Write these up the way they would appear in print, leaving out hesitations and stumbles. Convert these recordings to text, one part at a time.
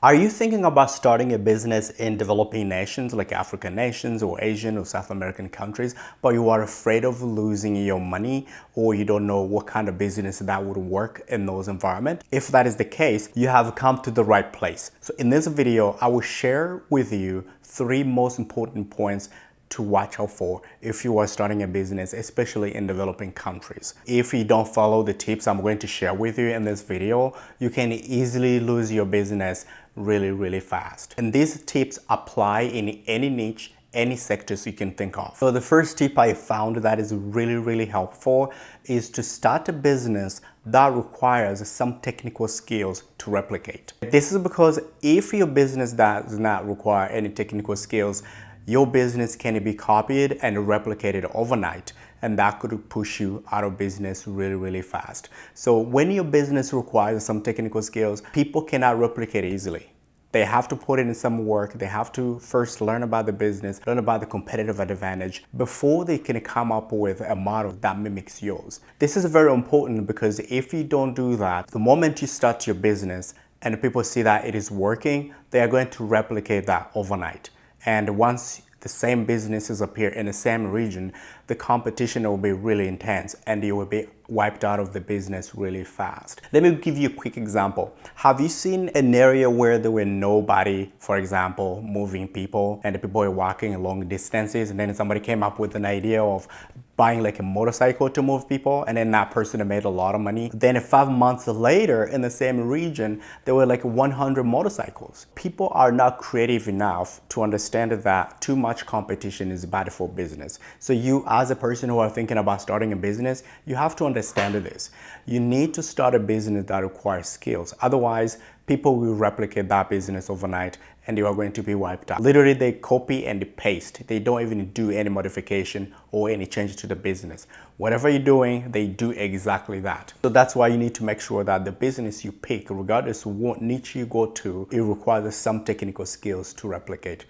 Are you thinking about starting a business in developing nations like African nations or Asian or South American countries, but you are afraid of losing your money or you don't know what kind of business that would work in those environments? If that is the case, you have come to the right place. So in this video, I will share with you 3 most important points to watch out for if you are starting a business, especially in developing countries. If you don't follow the tips I'm going to share with you in this video, you can easily lose your business really fast. And these tips apply in any niche, any sectors you can think of. So the first tip I found that is really helpful is to start a business that requires some technical skills to replicate. This is because if your business does not require any technical skills, your business can be copied and replicated overnight, and that could push you out of business really fast. So when your business requires some technical skills, people cannot replicate easily. They have to put in some work. They have to first learn about the business, learn about the competitive advantage before they can come up with a model that mimics yours. This is very important because if you don't do that, the moment you start your business and people see that it is working, they are going to replicate that overnight. And once the same businesses appear in the same region, the competition will be really intense and you will be wiped out of the business really fast. Let me give you a quick example. Have you seen an area where there were nobody, for example, moving people, and the people were walking long distances, and then somebody came up with an idea of buying like a motorcycle to move people, and then that person made a lot of money. Then 5 months later in the same region, there were like 100 motorcycles. People are not creative enough to understand that too much competition is bad for business. So you, as a person who are thinking about starting a business, you have to understand this. You need to start a business that requires skills. Otherwise, people will replicate that business overnight and you are going to be wiped out. Literally, they copy and paste. They don't even do any modification or any change to the business. Whatever you're doing, they do exactly that. So that's why you need to make sure that the business you pick, regardless of what niche you go to, it requires some technical skills to replicate.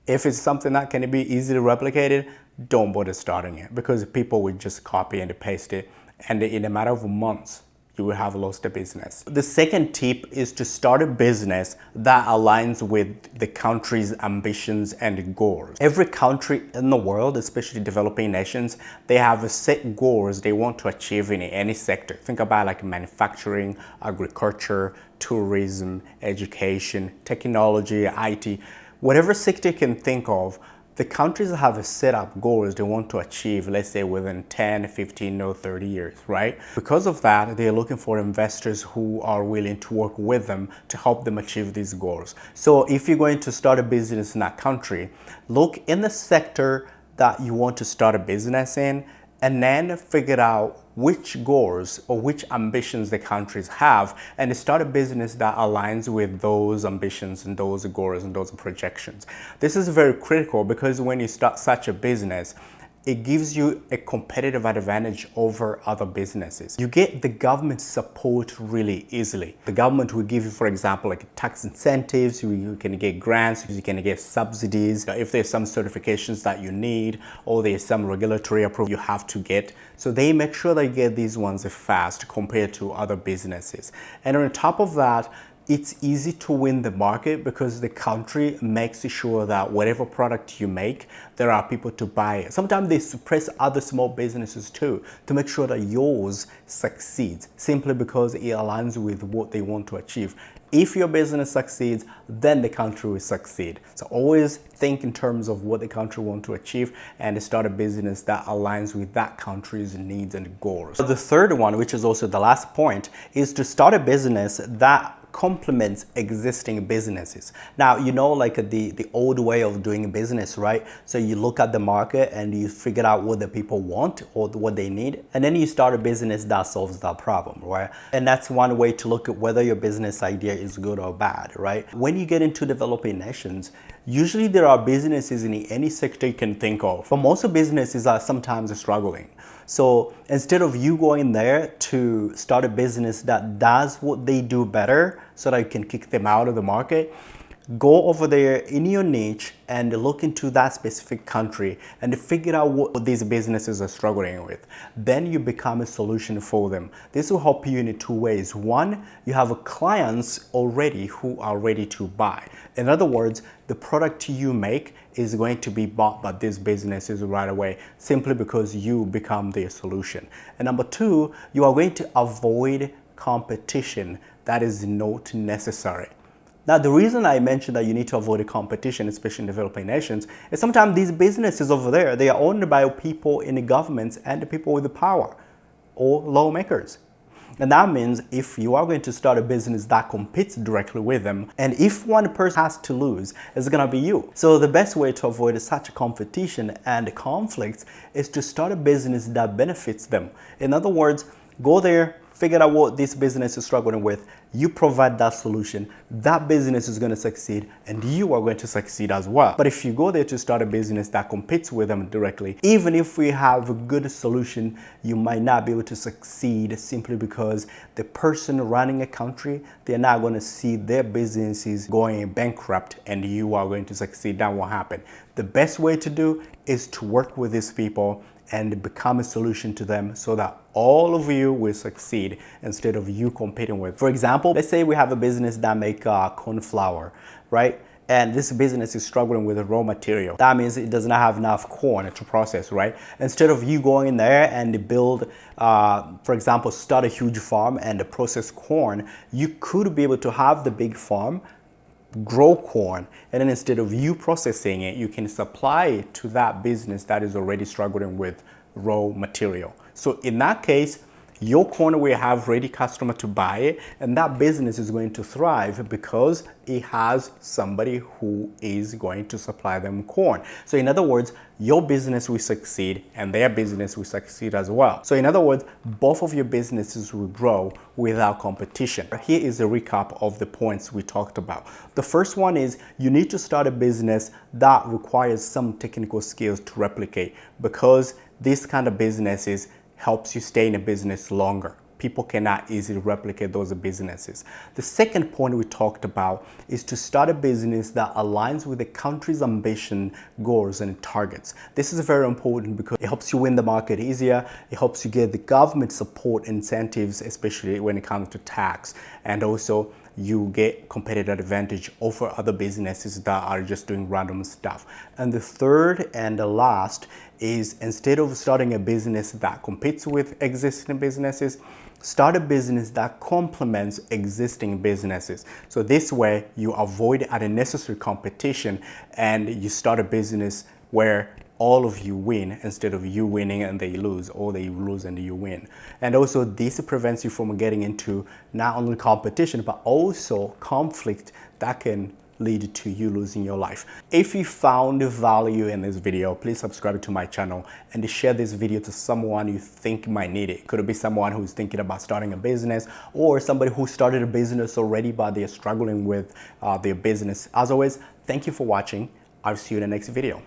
If it's something that can be easily replicated, don't bother starting it because people will just copy and paste it, and in a matter of months, you will have lost the business. The second tip is to start a business that aligns with the country's ambitions and goals. Every country in the world, especially developing nations, they have set goals they want to achieve in any sector. Think about like manufacturing, agriculture, tourism, education, technology, IT, whatever sector you can think of. The countries have a set up goals they want to achieve, let's say within 10, 15, or 30 years, right? Because of that, they're looking for investors who are willing to work with them to help them achieve these goals. So if you're going to start a business in that country, look in the sector that you want to start a business in, and then figure out which goals or which ambitions the countries have and start a business that aligns with those ambitions and those goals and those projections. This is very critical because when you start such a business, it gives you a competitive advantage over other businesses. You get the government support really easily. The government will give you, for example, like tax incentives, you can get grants, you can get subsidies. If there's some certifications that you need or there's some regulatory approval you have to get. So they make sure that you get these ones fast compared to other businesses. And on top of that, it's easy to win the market because the country makes sure that whatever product you make, there are people to buy it. Sometimes they suppress other small businesses too to make sure that yours succeeds simply because it aligns with what they want to achieve. If your business succeeds, then the country will succeed. So always think in terms of what the country wants to achieve and start a business that aligns with that country's needs and goals. The third one, which is also the last point, is to start a business that complements existing businesses. Now, you know, like the old way of doing business, right? So you look at the market and you figure out what the people want or what they need, and then you start a business that solves that problem, right? And that's one way to look at whether your business idea is good or bad, right? When you get into developing nations, usually there are businesses in any sector you can think of, but most of businesses are sometimes struggling. So instead of you going there to start a business that does what they do better so that you can kick them out of the market, Go over there in your niche and look into that specific country and figure out what these businesses are struggling with. Then you become a solution for them. This will help you in two ways. One, you have clients already who are ready to buy. In other words, the product you make is going to be bought by these businesses right away simply because you become their solution. And number two, you are going to avoid competition that is not necessary. Now, the reason I mentioned that you need to avoid a competition, especially in developing nations, is sometimes these businesses over there, they are owned by people in the governments and the people with the power or lawmakers. And that means if you are going to start a business that competes directly with them, and if one person has to lose, it's going to be you. So the best way to avoid such a competition and conflicts is to start a business that benefits them. In other words, go there, figure out what this business is struggling with, you provide that solution, that business is going to succeed and you are going to succeed as well. But if you go there to start a business that competes with them directly, even if we have a good solution, you might not be able to succeed simply because the person running a country, they're not going to see their businesses going bankrupt and you are going to succeed. That won't happen. The best way to do is to work with these people and become a solution to them so that all of you will succeed instead of you competing with. For example, let's say we have a business that make corn flour, right? And this business is struggling with the raw material. That means it does not have enough corn to process, right? Instead of you going in there and build, for example, start a huge farm and process corn, you could be able to have the big farm, grow corn, and then instead of you processing it, you can supply it to that business that is already struggling with raw material. So in that case, your corn will have ready customer to buy it, and that business is going to thrive because it has somebody who is going to supply them corn. So in other words, your business will succeed and their business will succeed as well. So in other words, both of your businesses will grow without competition. Here is a recap of the points we talked about. The first one is you need to start a business that requires some technical skills to replicate, because this kind of businesses helps you stay in a business longer. People cannot easily replicate those businesses. The second point we talked about is to start a business that aligns with the country's ambition, goals, and targets. This is very important because it helps you win the market easier. It helps you get the government support incentives, especially when it comes to tax. And also, you get competitive advantage over other businesses that are just doing random stuff. And the third and the last is, instead of starting a business that competes with existing businesses, start a business that complements existing businesses. So this way you avoid unnecessary competition and you start a business where all of you win instead of you winning and they lose, or they lose and you win. And also this prevents you from getting into not only competition, but also conflict that can lead to you losing your life. If you found value in this video, please subscribe to my channel and share this video to someone you think might need it. Could it be someone who's thinking about starting a business, or somebody who started a business already but they're struggling with their business. As always, thank you for watching. I'll see you in the next video.